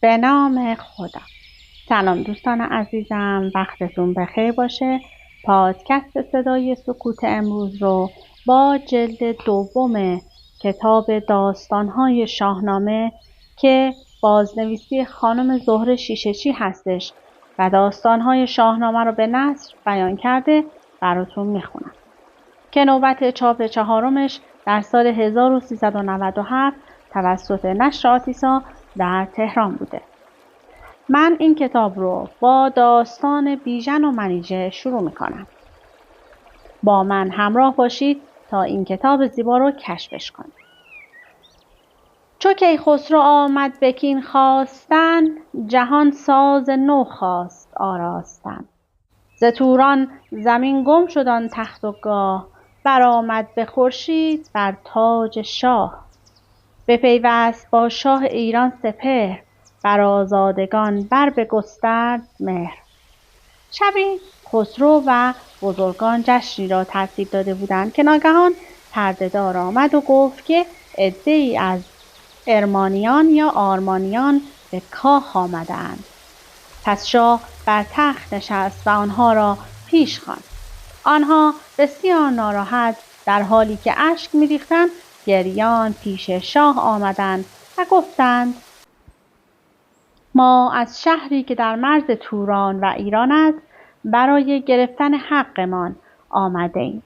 به نام خدا. سلام دوستان عزیزم، وقتتون بخیر باشه. پادکست صدای سکوت امروز رو با جلد دوم کتاب داستان‌های شاهنامه که بازنویسی خانم زهره شیشه‌چی هستش و داستان‌های شاهنامه رو به نثر بیان کرده براتون میخونم که نوبت چاپ چهارمش در سال 1397 توسط نشر آتیسا در تهران بوده. من این کتاب رو با داستان بیژن و منیژه شروع میکنم. با من همراه باشید تا این کتاب زیبا رو کشفش کنید. چو کیخسرو آمد به کین خواستن، جهان ساز نو خواست آراستن. ز توران زمین گم شد آن تخت و گاه، برآمد به خورشید بر تاج شاه. بپیوست با شاه ایران سپهر، بر آزادگان بر بگسترد مهر. شبی خسرو و بزرگان جشنی را ترتیب داده بودند که ناگهان پرده‌دار آمد و گفت که عده‌ای از ارمانیان یا آرمانیان به کاخ آمدند. پس شاه بر تخت نشست و آنها را پیش خواند. آنها بسیار ناراحت در حالی که اشک می‌ریختند گریان پیش شاه آمدند و گفتند ما از شهری که در مرز توران و ایران است برای گرفتن حقمان آمده ایم.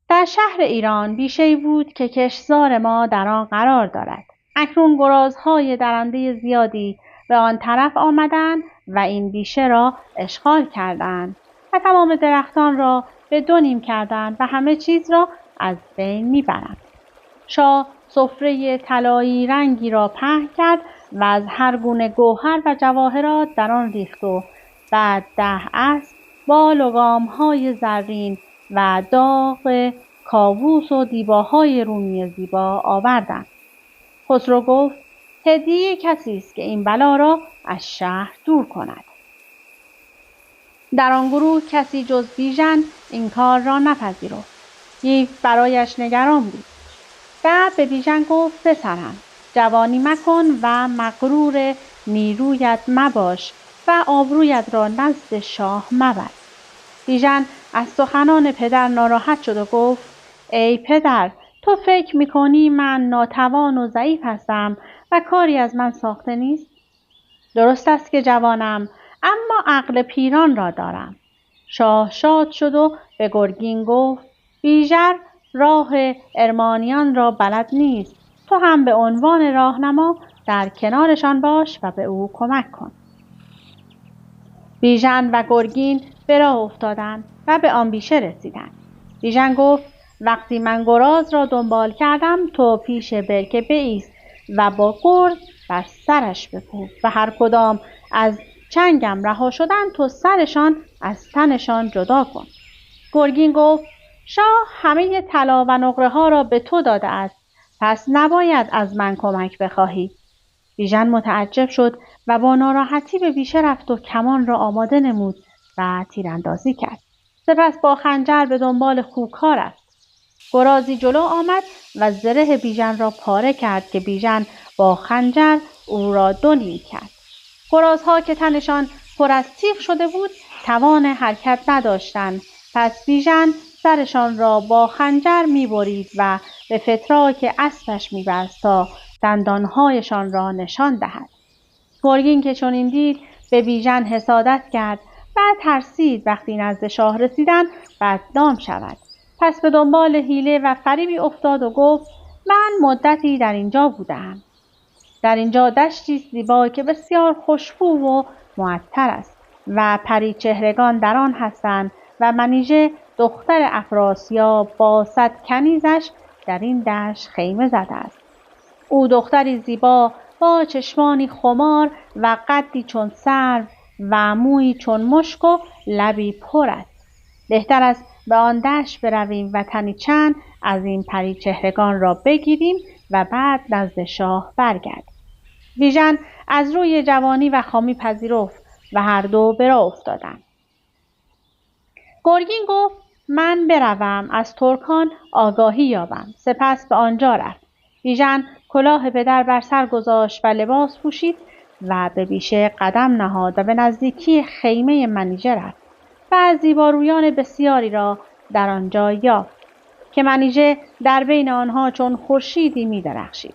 در شهر ایران بیشه‌ای بود که کشتزار ما در آن قرار دارد. اکنون گرازهای درنده زیادی به آن طرف آمدند و این بیشه را اشغال کردند و تمام درختان را به دو نیم کردند و همه چیز را از بین میبرند. شاه سفره طلایی رنگی را پهن کرد و از هر گونه گوهر و جواهرات در آن ریخت و بعد 10 اسب با لگام‌های زرین و داغ کاووس و دیباهای رومی زیبا آوردند. خسرو گفت هدیه کسی است که این بلا را از شهر دور کند. در آن گروه کسی جز بیژن این کار را نپذیرفت. گیو برایش نگران بود. بعد به بیژن گفت پسرم، جوانی مکن و مغرور نیرویت مباش و آبرویت را نزد شاه مبر. بیژن از سخنان پدر ناراحت شد و گفت ای پدر، تو فکر میکنی من ناتوان و ضعیف هستم و کاری از من ساخته نیست؟ درست است که جوانم، اما عقل پیران را دارم. شاه شاد شد و به گرگین گفت بیژن راه ارمانیان را بلد نیست. تو هم به عنوان راهنما در کنارشان باش و به او کمک کن. بیژن و گرگین به راه افتادند و به آن بیشه رسیدند. بیژن گفت وقتی من گراز را دنبال کردم تو پیش برکه بایست و با گرز بر سرش بکوب و هر کدام از چنگم رها شدند تو سرشان از تنشان جدا کن. گرگین گفت شاه همه طلا و نقره ها را به تو داده است، پس نباید از من کمک بخواهی. بیژن متعجب شد و با ناراحتی به بیشه رفت و کمان را آماده نمود و تیراندازی کرد. سپس با خنجر به دنبال خوک‌ها رفت. گرازی جلو آمد و زره بیژن را پاره کرد که بیژن با خنجر او را 2 نیم کرد. گرازها که تنشان پر از تیغ شده بود توان حرکت نداشتند. پس بیژن سرشان را با خنجر می‌برید و به فتراک اسبش می‌بست تا دندانهایشان را نشان دهد. گرگین که چنین دید به بیژن حسادت کرد و ترسید وقتی نزد شاه رسیدند بدنام شود. پس به دنبال حیله و فریبی افتاد و گفت من مدتی در اینجا بودم. در اینجا دشتی زیبا که بسیار خوشبو و معطر است و پری چهرگان در آن هستند و منیژه دختر افراسیاب با 100 کنیزش در این دشت خیمه زده است. او دختری زیبا با چشمانی خمار و قدی چون سرو و مویی چون مشک و لبی پر است. بهتر است به آن دشت برویم و تنی چند از این پری چهرگان را بگیریم و بعد نزد شاه برگردیم. بیژن از روی جوانی و خامی پذیرفت و هر دو به راه افتادند. گرگین گفت من بروم از ترکان آگاهی یابم. سپس به آنجا رفت. بیژن کلاه پدر بر سر گذاشت و لباس پوشید و به بیشه قدم نهاد و به نزدیکی خیمه منیژه رفت و از زیبارویان بسیاری را در آنجا یافت که منیژه در بین آنها چون خورشیدی می‌درخشید.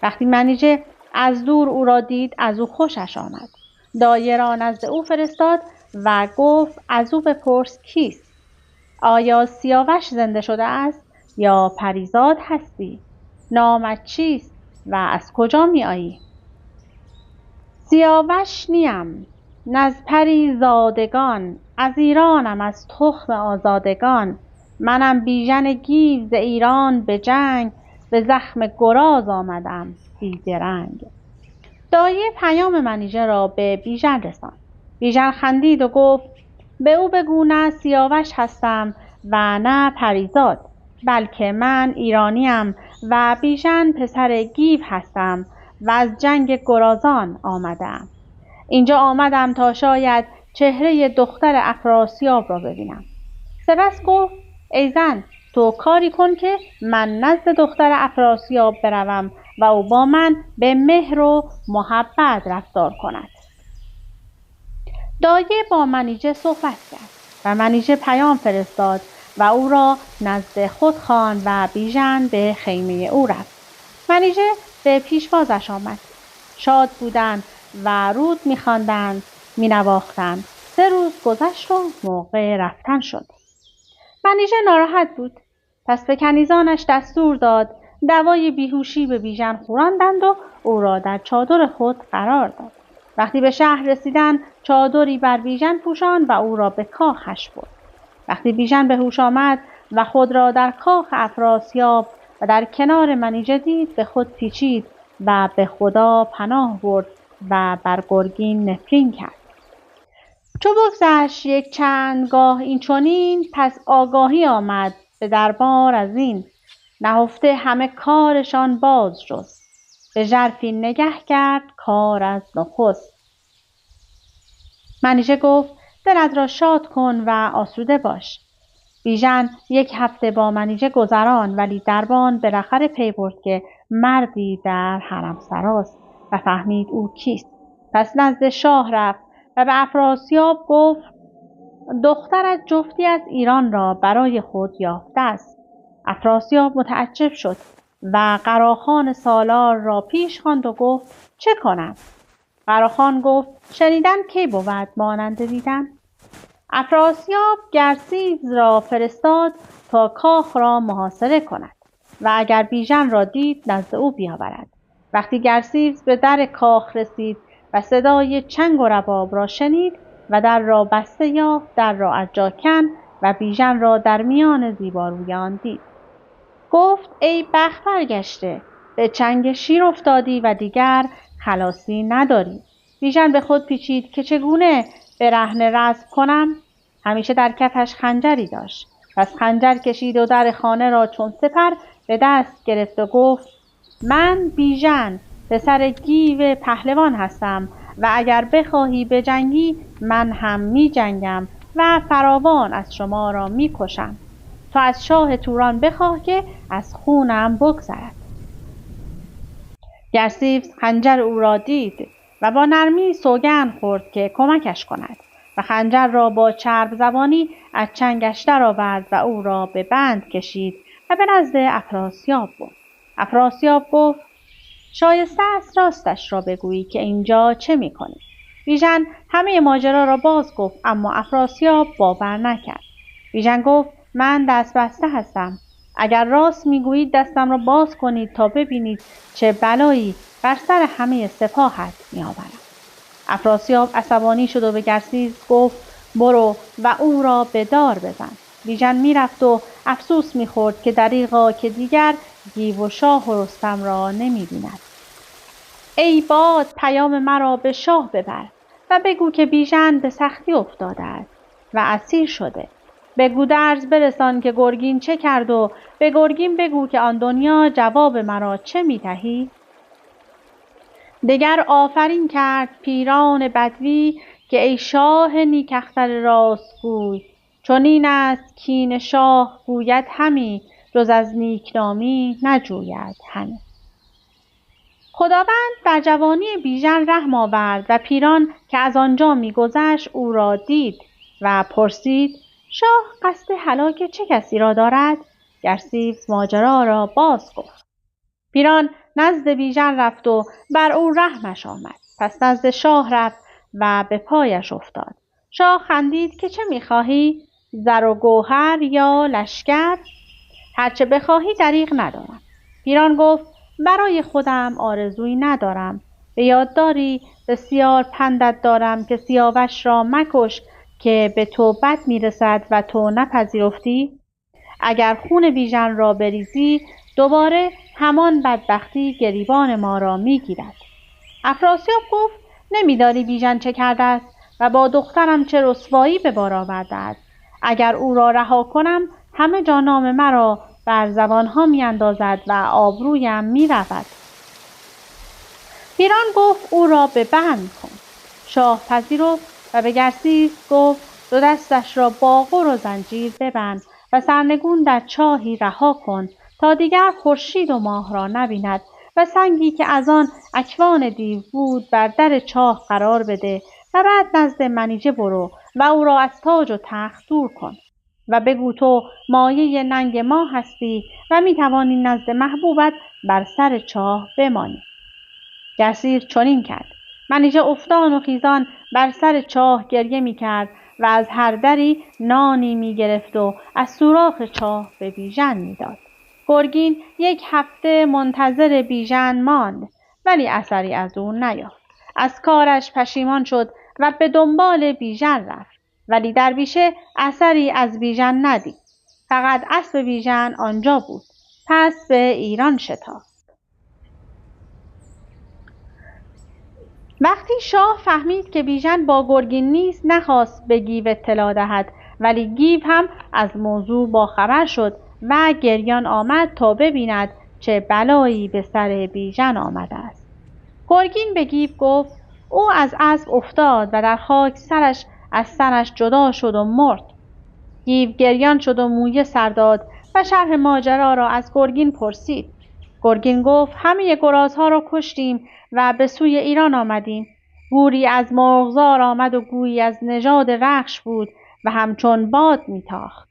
وقتی منیژه از دور او را دید از او خوشش آمد. دایه را نزد او فرستاد و گفت از او بپرس کیست؟ آیا سیاوش زنده شده است یا پریزاد هستی؟ نامت چیست و از کجا می‌آیی؟ سیاوش نیم، نز پریزادگان، از ایرانم از تخم آزادگان. منم بیژن گیو ز ایران به جنگ، به زخم گراز آمدم بی درنگ. دایه پیام منیژه را به بیژن رساند. بیژن خندید و گفت به او بگو نه سیاوش هستم و نه پریزاد، بلکه من ایرانیم و بیژن پسر گیو هستم و از جنگ گرازان آمدم. اینجا آمدم تا شاید چهره دختر افراسیاب را ببینم. سپس گفت ای زن، تو کاری کن که من نزد دختر افراسیاب بروم و او با من به مهر و محبت رفتار کند. دایه با منیژه صحبت کرد و منیژه پیام فرستاد و او را نزد خود خواند و بیژن به خیمه او رفت. منیژه به پیشوازش آمد. شاد بودند و رود می‌خواندند، می‌نواختند. 3 روز گذشت و موقع رفتن شد. منیژه ناراحت بود. پس به کنیزانش دستور داد دوای بیهوشی به بیژن خوراندند و او را در چادر خود قرار داد. وقتی به شهر رسیدند چادری بر بیژن پوشاند و او را به کاخش برد. وقتی بیژن به هوش آمد و خود را در کاخ افراسیاب و در کنار منیژه دید به خود پیچید و به خدا پناه برد و بر گرگین نفرین کرد. چو بگذشت یک چند گاه این چنین، پس آگاهی آمد به دربار از این. نهفته همه کارشان باز جست، به ژرفی نگه کرد کار از نخست. منیژه گفت دلت را شاد کن و آسوده باش. بیژن 1 هفته با منیژه گذران، ولی دربان بالاخره پی برد که مردی در حرم سراست و فهمید او کیست. پس نزد شاه رفت و به افراسیاب گفت دخترت جفتی از ایران را برای خود یافته است. افراسیاب متعجب شد و قراخان سالار را پیش خواند و گفت چه کنم؟ قراخان گفت شنیدن کی بود مانند دیدن؟ افراسیاب گرسیوز را فرستاد تا کاخ را محاصره کند و اگر بیژن را دید نزد او بیاورد. وقتی گرسیوز به در کاخ رسید و صدای چنگ و رباب را شنید و در را بسته یافت، در را از جا کند و بیژن را در میان زیبارویان دید. گفت ای بخت برگشته، به چنگ شیر افتادی و دیگر خلاصی نداری. بیژن به خود پیچید که چگونه برهنه رسم کنم. همیشه در کفش خنجری داشت. پس خنجر کشید و در خانه را چون سپر به دست گرفت و گفت من بیژن پسر گیو پهلوان هستم و اگر بخواهی بجنگی من هم می جنگم و فراوان از شما را می کشم. تا از شاه توران بخواه که از خونم بگذرد. گرسیوز خنجر او را دید و با نرمی سوگند خورد که کمکش کند و خنجر را با چرب زبانی از چنگش درآورد و او را به بند کشید و به نزد افراسیاب برد. افراسیاب گفت شایسته است راستش را بگویی که اینجا چه می‌کنی؟ بیژن همه ماجرا را باز گفت، اما افراسیاب باور نکرد. بیژن گفت من دست بسته هستم. اگر راست میگویید دستم را باز کنید تا ببینید چه بلایی بر سر همه سپاهت میآورم. افراسیاب عصبانی شد و به گرسیوز گفت برو و او را به دار بزن. بیژن میرفت و افسوس میخورد که دریغا که دیگر گیو و شاه و رستم را نمیبیند. ای باد پیام مرا به شاه ببر و بگو که بیژن به سختی افتاده است و اسیر شده. به گودرز برسان که گرگین چه کرد و به گرگین بگو که آن دنیا جواب مرا چه می‌دهی؟ دگر آفرین کرد پیران بدوی که ای شاه نیکختر راستگوی، چنین است کین شاه گوید همی، جز از نیکنامی نجوید همی. خداوند بر جوانی بیژن رحم آورد و پیران که از آنجا می‌گذشت او را دید و پرسید: شاه قصد هلاک چه کسی را دارد؟ گرسیوس ماجرا را باز گفت. پیران نزد بیژن رفت و بر او رحمش آمد. پس نزد شاه رفت و به پایش افتاد. شاه خندید که چه می‌خواهی؟ زر و گوهر یا لشکر؟ هرچه بخواهی دریغ ندارم. پیران گفت: برای خودم آرزویی ندارم. به یاد داری بسیار پندت دارم که سیاوش را مکش که به تو بد میرسد و تو نپذیرفتی؟ اگر خون بیژن را بریزی دوباره همان بدبختی گریبان ما را میگیرد. افراسیاب گفت: نمیداری بیژن چه کرده است و با دخترم چه رسوایی به بار آورده است. اگر او را رها کنم همه جا نام مرا بر زبانها میاندازد و آبرویم میرود. پیران گفت: او را به بند کن. شاه پذیرفت و به گرسیس گفت: دو دستش را با غر و زنجیر ببند و سرنگون در چاهی رها کن تا دیگر خورشید و ماه را نبیند و سنگی که از آن اکوان دیو بود بر در چاه قرار بده و بعد نزد منیژه برو و او را از تاج و تخت دور کن و بگو تو مایه ننگ ما هستی و میتوانی نزد محبوبت بر سر چاه بمانی. گرسیس چنین کرد. منیژه افتان و خیزان بر سر چاه گریه میکرد و از هر دری نانی میگرفت و از سوراخ چاه به بیژن میداد. گرگین 1 هفته منتظر بیژن ماند ولی اثری از او نیافت. از کارش پشیمان شد و به دنبال بیژن رفت ولی در بیشه اثری از بیژن ندید. فقط اسب بیژن آنجا بود. پس به ایران شتافت. وقتی شاه فهمید که بیژن با گرگین نیست نخواست به گیو اطلاع دهد ولی گیو هم از موضوع باخبر شد و گریان آمد تا ببیند چه بلایی به سر بیژن آمده است. گرگین به گیو گفت: او از اسب افتاد و در خاک سرش از سرش جدا شد و مرد. گیو گریان شد و مویه سر داد و شرح ماجرا را از گرگین پرسید. گرگین گفت: همه گرازها را کشتیم و به سوی ایران آمدیم. گوری از مرغزار آمد و گویی از نژاد رخش بود و همچون باد میتاخت.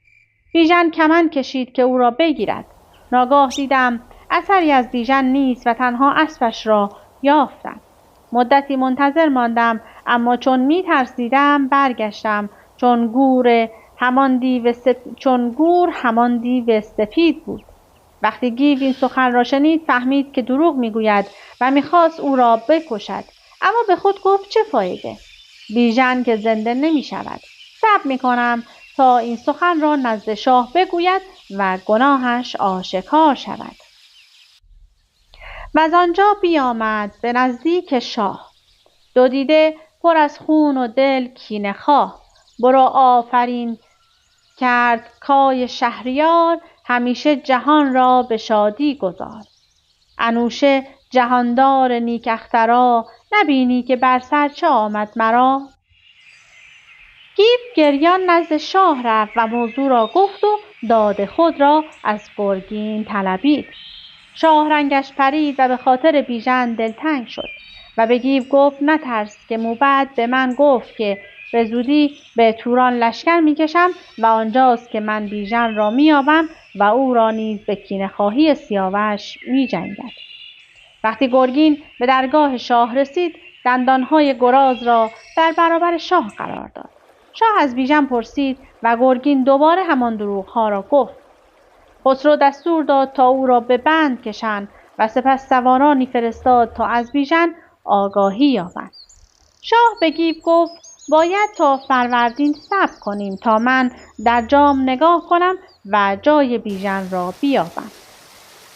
بیژن کمند کشید که او را بگیرد. ناگاه دیدم اثری از بیژن نیست و تنها اسبش را یافتم. مدتی منتظر ماندم اما چون میترسیدم برگشتم چون گور همان دیو سپید بود. وقتی گیو این سخن را شنید فهمید که دروغ میگوید و میخواست او را بکشد اما به خود گفت: چه فایده؟ بیژن که زنده نمیشود. صبر میکنم تا این سخن را نزد شاه بگوید و گناهش آشکار شود. و از آنجا بیامد به نزدیک شاه. دو دیده پر از خون و دل کینه خواه. برو آفرین کرد کای شهریار همیشه جهان را به شادی گذار. انوشه جهاندار نیک اخترا نبینی که بر سر چه آمد مرا؟ گیو گریان نزد شاه رفت و موضوع را گفت و داد خود را از گرگین طلبید. شاه رنگش پرید و به خاطر بیژن دلتنگ شد و به گیو گفت: نترس که موبد به من گفت که به زودی به توران لشکر میکشم و آنجاست که من بیژن را مییابم و او را نیز به کینه‌خواهی سیاوش میجنگد. وقتی گرگین به درگاه شاه رسید دندانهای گراز را در برابر شاه قرار داد. شاه از بیژن پرسید و گرگین دوباره همان دروغها را گفت. خسرو دستور داد تا او را به بند کشند و سپس سوارانی فرستاد تا از بیژن آگاهی یابند. شاه به گیو گفت: باید تا فروردین صبر کنیم تا من در جام نگاه کنم و جای بیژن را بیابم.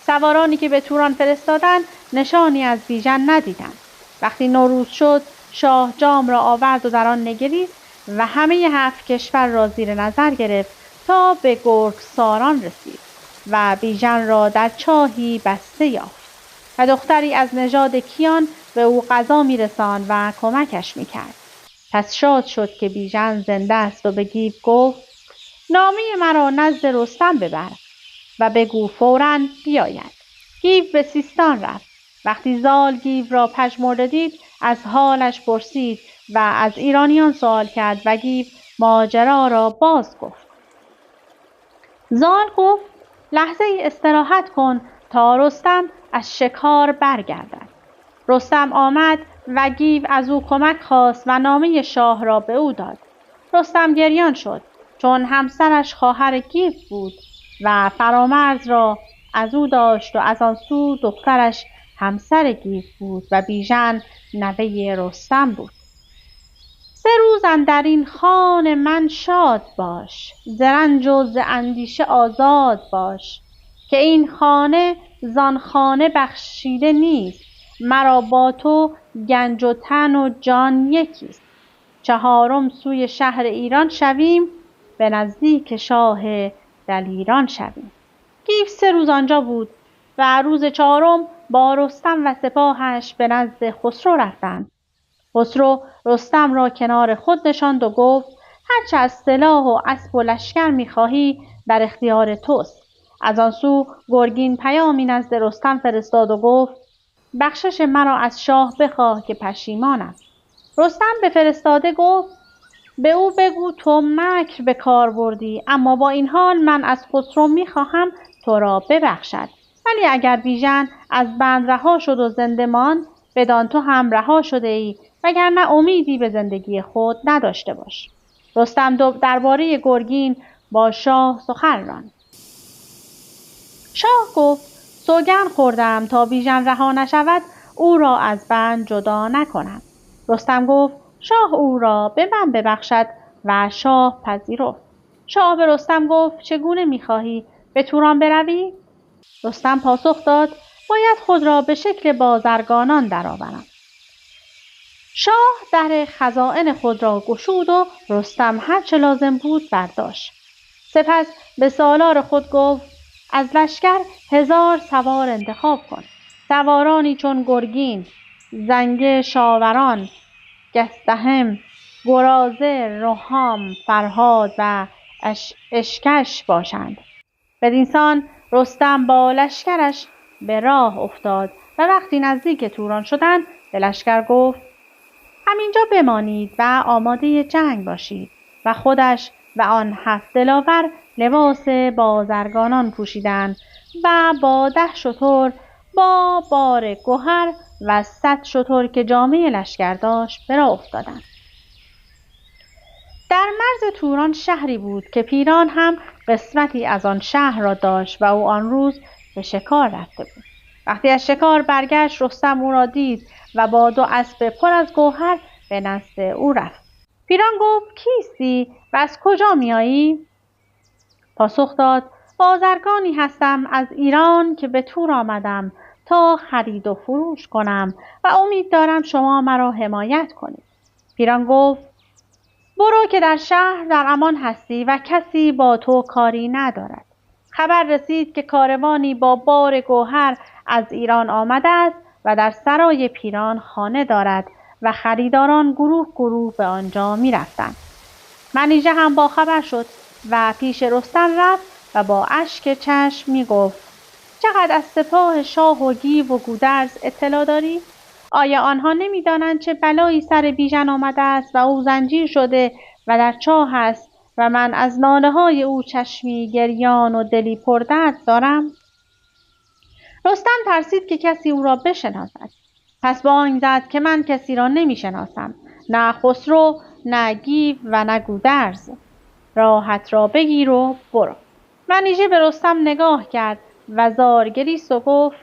سوارانی که به توران فرستادند نشانی از بیژن ندیدند. وقتی نوروز شد شاه جام را آورد و در آن نگریست و همه 7 کشور را زیر نظر گرفت تا به گرگساران رسید و بیژن را در چاهی بسته یافت و دختری از نژاد کیان به او غذا میرساند و کمکش میکرد. پس شاد شد که بیژن زنده است و به گیو گفت: نامه مرا نزد رستم ببر و بگو فوراً بیاید. گیو به سیستان رفت. وقتی زال گیو را پژمرده دید از حالش پرسید و از ایرانیان سوال کرد و گیو ماجرا را باز گفت. زال گفت لحظه ای استراحت کن تا رستم از شکار برگردد. رستم آمد و گیو از او کمک خواست و نامه شاه را به او داد. رستم گریان شد چون همسرش خواهر گیو بود و فرامرز را از او داشت و از آن سو دخترش همسر گیو بود و بیژن نوه رستم بود. 3 روز اندر این خان من شاد باش، ز رنج و ز اندیشه آزاد باش، که این خانه زان خانه بخشیده نیست، مرا با تو گنج و تن و جان یکیست. 4 سوی شهر ایران شویم، به نزدیک شاه دلیران شویم. گیو 3 روز آنجا بود و روز 4 با رستم و سپاهش به نزد خسرو رفتند. خسرو رستم را کنار خود نشاند و گفت هرچه از سلاح و اسب و لشکر می‌خواهی در اختیار توست. از آن سو گرگین پیامی نزد رستم فرستاد و گفت بخشش مرا از شاه بخواه که پشیمانم. رستم به فرستاده گفت به او بگو تو مکر به کار بردی، اما با این حال من از خسرو می‌خواهم تو را ببخشد. ولی اگر بیژن از بند رها شد و زنده ماند، بدان تو هم رها شده ای، وگرنه امیدی به زندگی خود نداشته باش. رستم درباره گرگین با شاه سخن راند. شاه گفت سوگند خوردم تا بیژن رها نشود او را از بند جدا نکنم. رستم گفت شاه او را به من ببخشد و شاه پذیرفت. شاه به رستم گفت چگونه می‌خواهی به توران بروی؟ رستم پاسخ داد باید خود را به شکل بازرگانان درآورم. شاه در خزائن خود را گشود و رستم هر چه لازم بود برداشت. سپس به سالار خود گفت از لشکر 1000 سوار انتخاب کن. سوارانی چون گرگین، زنگه شاوران، گستهم، گرازه، رهام، فرهاد و اشکش باشند. بدینسان رستم با لشکرش به راه افتاد و وقتی نزدیک توران شدند به لشکر گفت همینجا بمانید و آماده جنگ باشید. و خودش و آن 7 دلاور لباس بازرگانان پوشیدند و با 10 شتر با بار گوهر و 100 شتر که جامه لشکر داشت به راه افتادند. در مرز توران شهری بود که پیران هم قسمتی از آن شهر را داشت و او آن روز به شکار رفته بود. وقتی از شکار برگشت رستم او را دید و با 2 اسب پر از گوهر به نزد او رفت. پیران گفت کیستی و از کجا میایی؟ پاسخ داد بازرگانی هستم از ایران که به تور آمدم تا خرید و فروش کنم و امید دارم شما مرا حمایت کنید. پیران گفت برو که در شهر در امان هستی و کسی با تو کاری ندارد. خبر رسید که کاروانی با بار گوهر از ایران آمده است و در سرای پیران خانه دارد و خریداران گروه گروه به آنجا می رفتند. منیژه هم با خبر شد و پیش رستم رفت و با اشک چشم می گفت چقدر از سپاه شاه و گیو و گودرز اطلاع داری؟ آیا آنها نمی دانند چه بلایی سر بیژن آمده است و او زنجیر شده و در چاه است و من از ناله های او چشمی گریان و دلی پردرد دارم؟ رستم ترسید که کسی او را بشناسد. پس بانگ زد که من کسی را نمی شناسم، نه خسرو، نه گیو و نه گودرز. راحت را بگیر و برو. منیژه به رستم نگاه کرد و زارگریست و گفت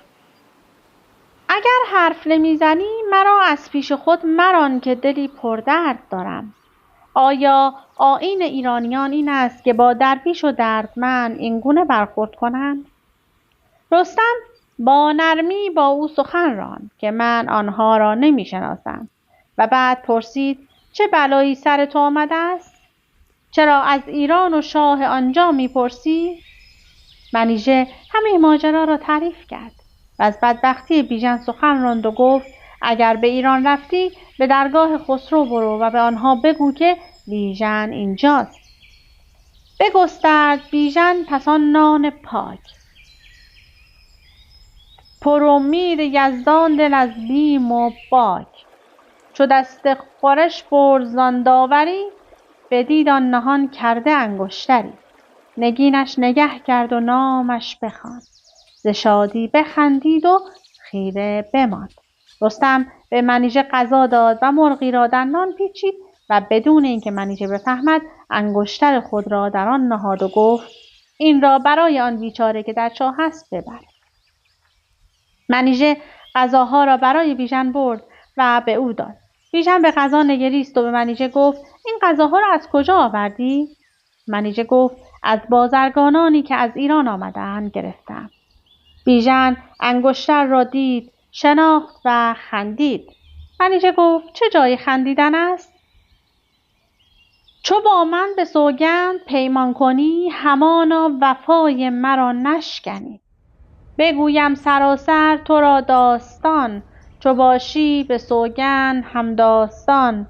اگر حرف نمیزنی مرا از پیش خود مران که دلی پردرد دارم. آیا آیین ایرانیان این است که با درویش و دردمند اینگونه برخورد کنند؟ رستم با نرمی با او سخن راند که من آنها را نمیشناسم و بعد پرسید چه بلایی سر تو آمده است؟ چرا از ایران و شاه آنجا میپرسی؟ منیژه همه ماجرا را تعریف کرد و از بدبختی بیژن سخن راند و گفت اگر به ایران رفتی به درگاه خسرو برو و به آنها بگو که بیژن اینجاست. بگسترد بیژن پس آن نان پاک. پر امید یزدان دل از بیم و باک. چو دست خورش برد زان داوری، بدید آن نهان کرده انگشتری. نگینش نگه کرد و نامش بخواند، ز شادی بخندید و خیره بماند. رستم به منیژه غذا داد و مرغی را در نان پیچید و بدون اینکه منیژه بفهمد انگشتر خود را در آن نهاد و گفت این را برای آن بیچاره که در چاه است ببر. منیژه غذاها را برای بیژن برد و به او داد. بیژن به غذا نگریست و به منیژه گفت این غذاها را از کجا آوردی؟ منیژه گفت از بازرگانانی که از ایران آمدند گرفتم. بیژن انگشتر را دید، شناخت و خندید. منیژه گفت چه جای خندیدن است؟ چو با من به سوگند پیمان کنی، همانا وفای مرا نشکنی. بگویم سراسر تو را داستان، چو باشی به سوگند هم داستان.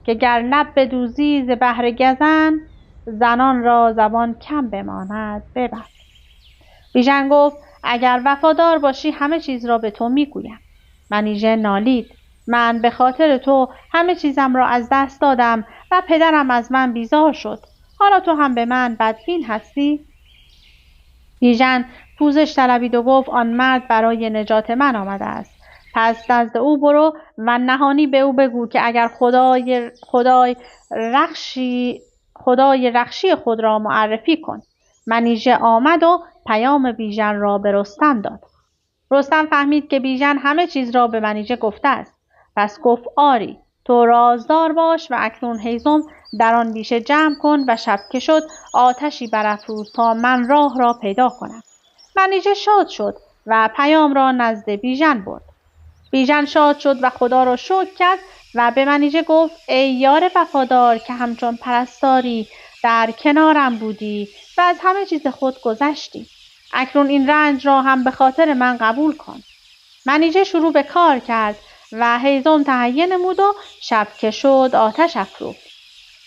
که گر لب بدوزی ز بهر گزند، زنان را زبان کم بماند ببر. بیژن گفت اگر وفادار باشی همه چیز را به تو میگویم. منیژه نالید من به خاطر تو همه چیزم را از دست دادم و پدرم از من بیزار شد. حالا تو هم به من بدبین هستی؟ بیژن پوزش طلبید و گفت آن مرد برای نجات من آمده است. پس نزد او برو و نهانی به او بگو که اگر خدای رخشی خود را معرفی کن. منیژه آمد و پیام بیژن را به رستم داد. رستم فهمید که بیژن همه چیز را به منیژه گفته است. پس گفت آری تو رازدار باش و اکنون هیزم در آن بیشه جمع کن و شب که شد آتشی برافروز تا من راه را پیدا کنم. منیژه شاد شد و پیام را نزد بیژن برد. بیژن شاد شد و خدا را شکر کرد و به منیژه گفت ای یار وفادار که همچون پرستاری در کنارم بودی و از همه چیز خود گذشتی. اکنون این رنج را هم به خاطر من قبول کن. منیژه شروع به کار کرد و هیزم تهیه نمود و شب که شد آتش افروخت.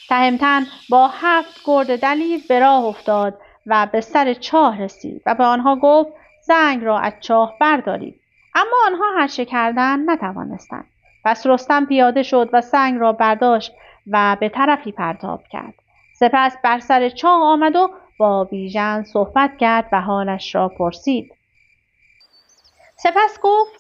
تهمتن با 7 گرد دلیر به راه افتاد و به سر چاه رسید و به آنها گفت سنگ را از چاه بردارید. اما آنها هرچه کردند نتوانستند. پس رستم پیاده شد و سنگ را برداشت و به طرفی پرتاب کرد. سپس بر سر چاه آمد و با بیژن صحبت کرد و حالش را پرسید. سپس گفت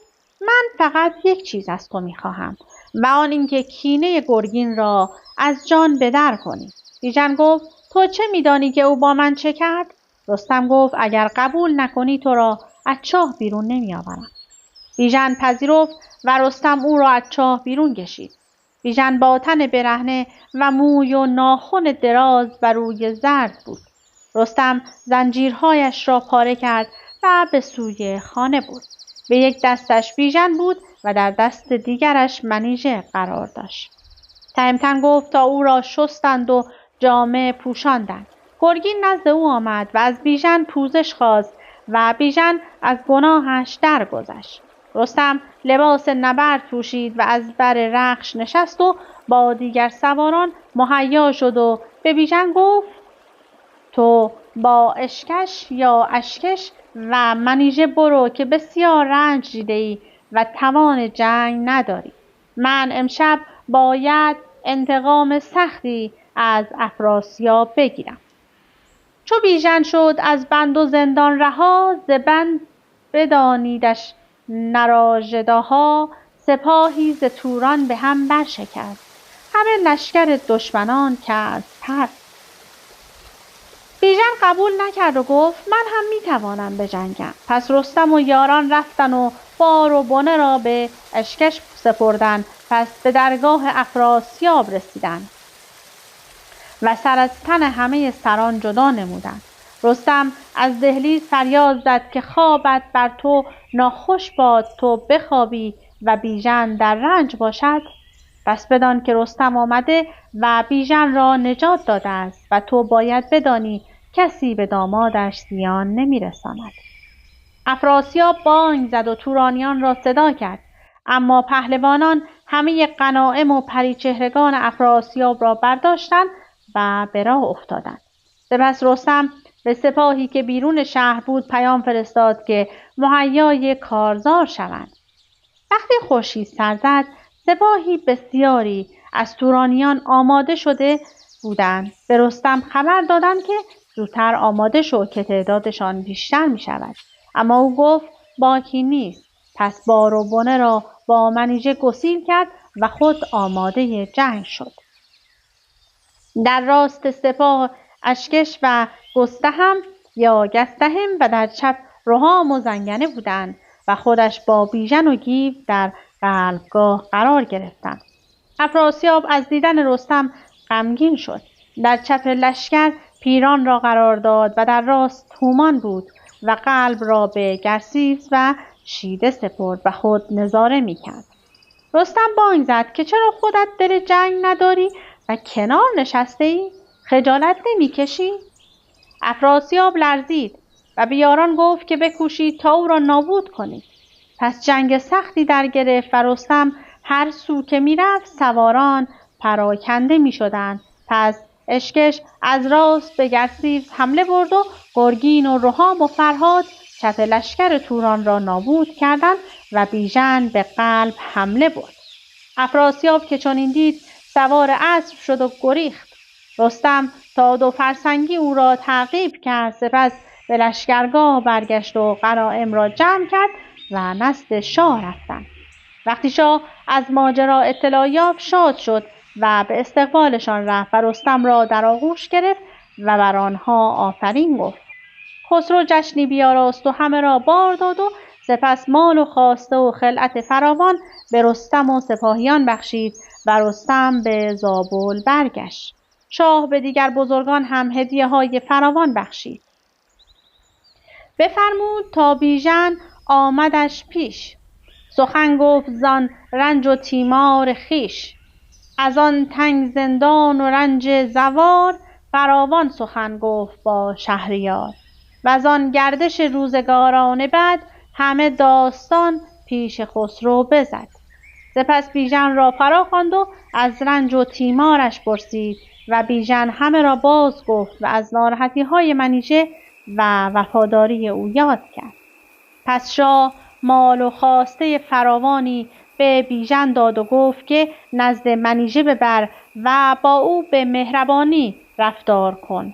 من فقط یک چیز از تو می‌خواهم و آن اینکه کینه گرگین را از جان بدر کنی. بیژن گفت تو چه می‌دانی که او با من چه کرد؟ رستم گفت اگر قبول نکنی تو را از چاه بیرون نمی‌آورم. بیژن پذیرفت و رستم او را از چاه بیرون کشید. بیژن با تن برهنه و موی و ناخن دراز و روی زرد بود. رستم زنجیرهایش را پاره کرد و به سوی خانه برد. به یک دستش بیژن بود و در دست دیگرش منیژه قرار داشت. تهمتن گفت تا او را شستند و جامه پوشاندند. گرگین نزد او آمد و از بیژن پوزش خواست و بیژن از گناهش درگذشت. رستم لباس نبرد پوشید و از بر رخش نشست و با دیگر سواران مهیا شد و به بیژن گفت تو با اشکش یا اشکش و منیژه برو که بسیار رنج دیده‌ای و توان جنگ نداری. من امشب باید انتقام سختی از افراسیاب بگیرم. چو بیژن شد از بند و زندان رها، ز بند بدانیدش نراژدها، سپاهی ز توران به هم برشکست، همه لشکر دشمنان کرد پست. بیژن قبول نکرد و گفت من هم میتوانم بجنگم. پس رستم و یاران رفتن و بار و بنه را به اشکش سپردند. پس به درگاه افراسیاب رسیدند و سر از تن همه سران جدا نمودند. رستم از دهلیز فریاد زد که خوابت بر تو ناخوش باد، تو بخوابی و بیژن در رنج باشد. پس بدان که رستم آمده و بیژن را نجات داده است و تو باید بدانی کسی به دامادش زیان نمی‌رساند. افراسیاب بانگ زد و تورانیان را صدا کرد، اما پهلوانان همه غنایم و پریچهرگان افراسیاب را برداشتند و به راه افتادند. سپس رستم به سپاهی که بیرون شهر بود پیام فرستاد که مهیای کارزار شوند. وقتی خورشید سر زد، سپاهی بسیاری از تورانیان آماده شده بودند. به رستم خبر دادند که زودتر آماده شد که تعدادشان بیشتر می شود. اما او گفت باکی نیست. پس بار و بنه را با منیژه گسیل کرد و خود آماده جنگ شد. در راست سپاه اشکش و گستهم یا گستهم و در چپ رهام و زنگنه بودند و خودش با بیژن و گیو در قلبگاه قرار گرفتند. افراسیاب از دیدن رستم غمگین شد. در چپ لشکر پیران را قرار داد و در راست هومان بود و قلب را به گرسیس و شیده سپرد و خود نظاره می‌کرد. رستم بانگ زد که چرا خودت دل جنگ نداری و کنار نشسته ای؟ خجالت نمی‌کشی؟ افراسیاب لرزید و به یاران گفت که بکوشید تا او را نابود کنید. پس جنگ سختی در گرفت و رستم هر سو که میرفت سواران پراکنده میشدند. پس اشکش از راست به گرسیس حمله برد و گرگین و رهام و فرهاد چپ لشکر توران را نابود کردند و بیژن به قلب حمله برد. افراسیاب که چنین دید سوار اسب شد و گریخت. رستم تا 2 فرسنگی او را تعقیب کرد. سپس به لشکرگاه برگشت و غنایم را جمع کرد و نزد شاه رفتند. وقتی شاه از ماجرا اطلاع یافت شاد شد و به استقبالشان رفت و رستم را در آغوش گرفت و بر آنها آفرین گفت. خسرو جشنی بیاراست و همه را بار داد و سپس مال و خواسته و خلعت فراوان به رستم و سپاهیان بخشید و رستم به زابل برگشت. شاه به دیگر بزرگان هم هدیه‌های فراوان بخشید. بفرمود تا بیژن آمدش پیش، سخن گفت زان رنج و تیمار خویش. از آن تنگ زندان و رنج زوار، فراوان سخن گفت با شهریار. وز آن گردش روزگاران بد، همه داستان پیش خسرو بزد. سپس بیژن را فرا خواند و از رنج و تیمارش پرسید و بیژن همه را باز گفت و از ناراحتی‌های منیژه و وفاداری او یاد کرد. پس شاه مال و خواسته فراوانی به بیژن داد و گفت که نزد منیژه ببر و با او به مهربانی رفتار کن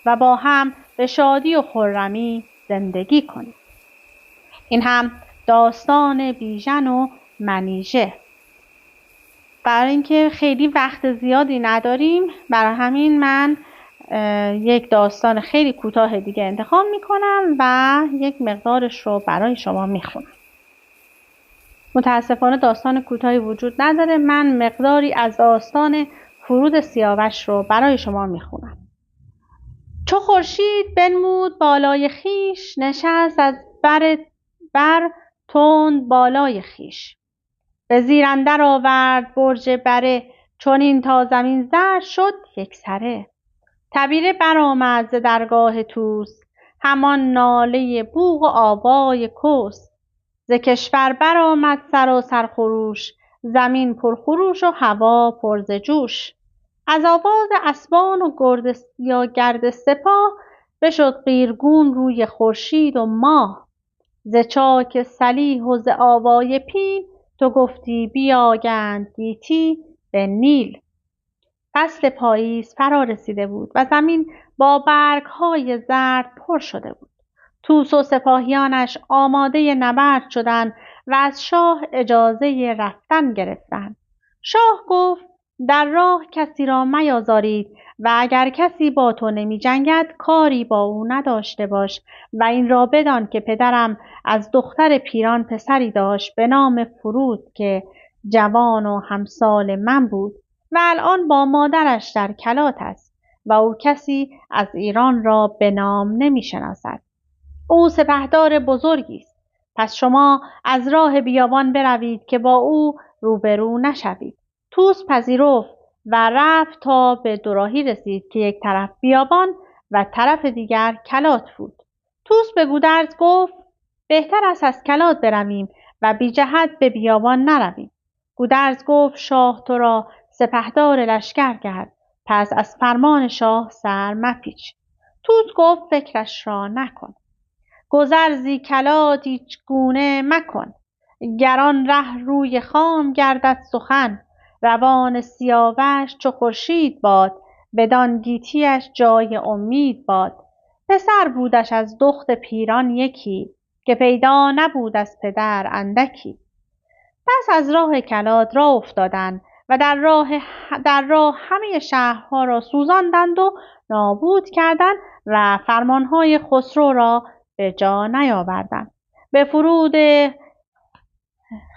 و با هم به شادی و خرمی زندگی کنید. این هم داستان بیژن و منیژه. برای اینکه خیلی وقت زیادی نداریم، برای همین من یک داستان خیلی کوتاه دیگه انتخاب میکنم و یک مقدارش رو برای شما میخونم. متاسفانه داستان کوتاهی وجود نداره. من مقداری از داستان فرود سیاوش رو برای شما میخونم. چو خورشید بنمود بالای خویش، نشست از بر تند بالای خویش. به زیر اندر آورد برج بره، چنین تا زمین زرد شد یکسره. تبیره برآمد ز درگاه طوس، همان ناله بوق و آوای کوس. ز کشور برآمد سراسر خروش، زمین پرخروش و هوا پر ز جوش. از آواز اسبان و گرد سپاه، بشد قیرگون روی خورشید و ماه. ز چاک سلیح و ز آوای پیل، تو گفتی بیایند گیتی به نیل. فصل پاییز فرا رسیده بود و زمین با برگ‌های زرد پر شده بود. طوس و سپاهیانش آماده نبرد شدند و از شاه اجازه رفتن گرفتند. شاه گفت در راه کسی را میازارید و اگر کسی با تو نمی جنگد کاری با او نداشته باش و این را بدان که پدرم از دختر پیران پسری داشت به نام فرود که جوان و همسال من بود و الان با مادرش در کلات است و او کسی از ایران را به نام نمی شناسد. او سپهدار بزرگی است. پس شما از راه بیابان بروید که با او روبرو نشوید. طوس پذیرفت و رفت تا به دوراهی رسید که یک طرف بیابان و طرف دیگر کلات بود. طوس به گودرز گفت بهتر است از کلات برویم و بی جهت به بیابان نرویم. گودرز گفت شاه تو را سپهدار لشکر کرد، پس از فرمان شاه سر مپیچ. طوس گفت فکرش را نکن. گذر زی کلات هیچ گونه مکن. گران ره روی خام گردد سخن. روان سیاوش چو خورشید باد. بدان گیتیش جای امید باد. پسر بودش از دخت پیران یکی. که پیدا نبود از پدر اندکی. پس از راه کلات راه افتادند و در راه همه شهرها را سوزاندند و نابود کردند و فرمانهای خسرو را به جا نیاوردند. به فرود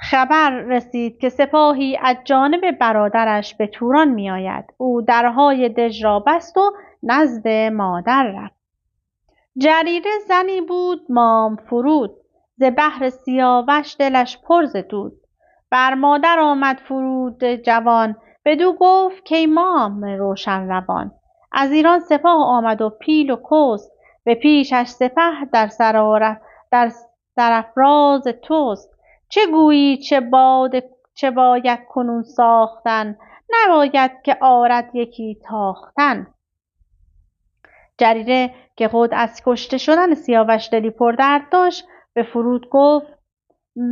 خبر رسید که سپاهی از جانب برادرش به توران می آید. او درهای دژ را بست و نزد مادر رفت. جریره زنی بود مام فرود. ز بهر سیاوش دلش پر ز دود. بر مادر آمد فرود جوان. بدو گفت کای مام روشن روان. از ایران سپاه آمد و پیل و کست. به پیشش سپه در سرافراز توست. چه گویی چه باید کنون ساختن. نباید که آرد یکی تاختن. جریره که خود از کشته شدن سیاوش دلی پردرد داشت به فرود گفت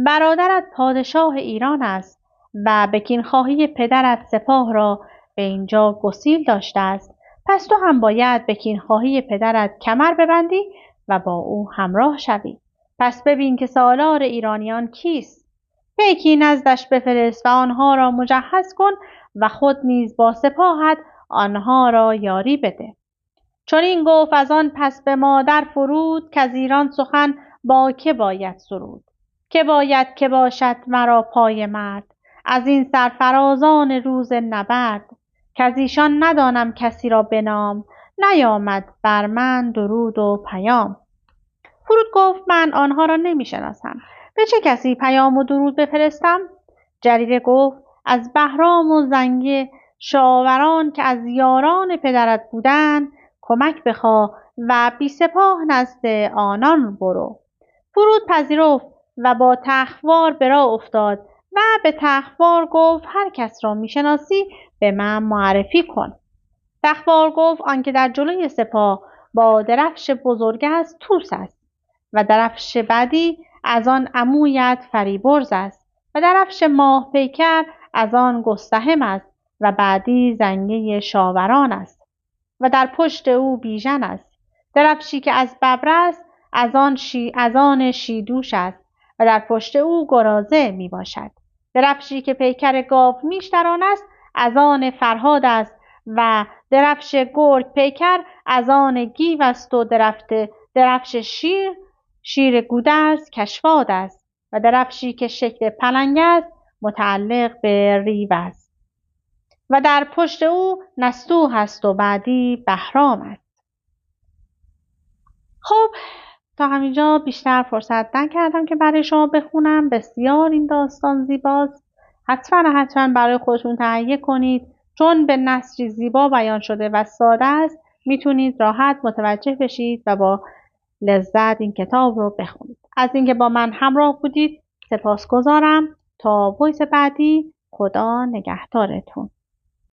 برادرت پادشاه ایران است و به کینخواهی پدرت سپاه را به اینجا گسیل داشته است. پس تو هم باید به کینخواهی پدرت کمر ببندی و با او همراه شوی. پس ببین که سالار ایرانیان کیست. پیکی نزدش بفرست و آنها را مجهز کن و خود نیز با سپاهت آنها را یاری بده. چون این گفت از آن پس به مادر فرود که از ایران سخن با که باید سرود. که باید که باشد مرا پای مرد. از این سرفرازان روز نبرد. که از ایشان ندانم کسی را به نام. نیامد بر من درود و پیام. فرود گفت من آنها را نمی شناسم. به چه کسی پیام و درود بفرستم؟ جریره گفت از بهرام و زنگه شاوران که از یاران پدرت بودند کمک بخواه و بی سپاه نزد آنان برو. فرود پذیرفت و با تخوار به راه افتاد و به تخوار گفت هر کس را میشناسی به من معرفی کن. تخوار گفت آنکه در جلوی سپاه با درفش بزرگ است طوس است و درفش بعدی از آن عمویت فریبرز است و درفش ماه پیکر از آن گستهم است و بعدی زنگه شاوران است و در پشت او بیژن است. درفشی که از ببر است از آن شیدوش است و در پشت او گرازه می باشد. درفشی که پیکر گاو میش در آن است از آن فرهاد است و درفش گرگ پیکر از آن گیو است و درفش شیر گودرز کشواد است و درفشی که شکل پلنگ است متعلق به ریو است و در پشت او نستوه است و بعدی بهرام است. خب تا همینجا بیشتر فرصت نکردم که برای شما بخونم. بسیار این داستان زیباست. حتما برای خودتون تهیه کنید. چون به نثری زیبا بیان شده و ساده است میتونید راحت متوجه بشید و با لذت این کتاب رو بخونید. از اینکه با من همراه بودید سپاسگزارم. تا وایس بعدی خدا نگهدارتون.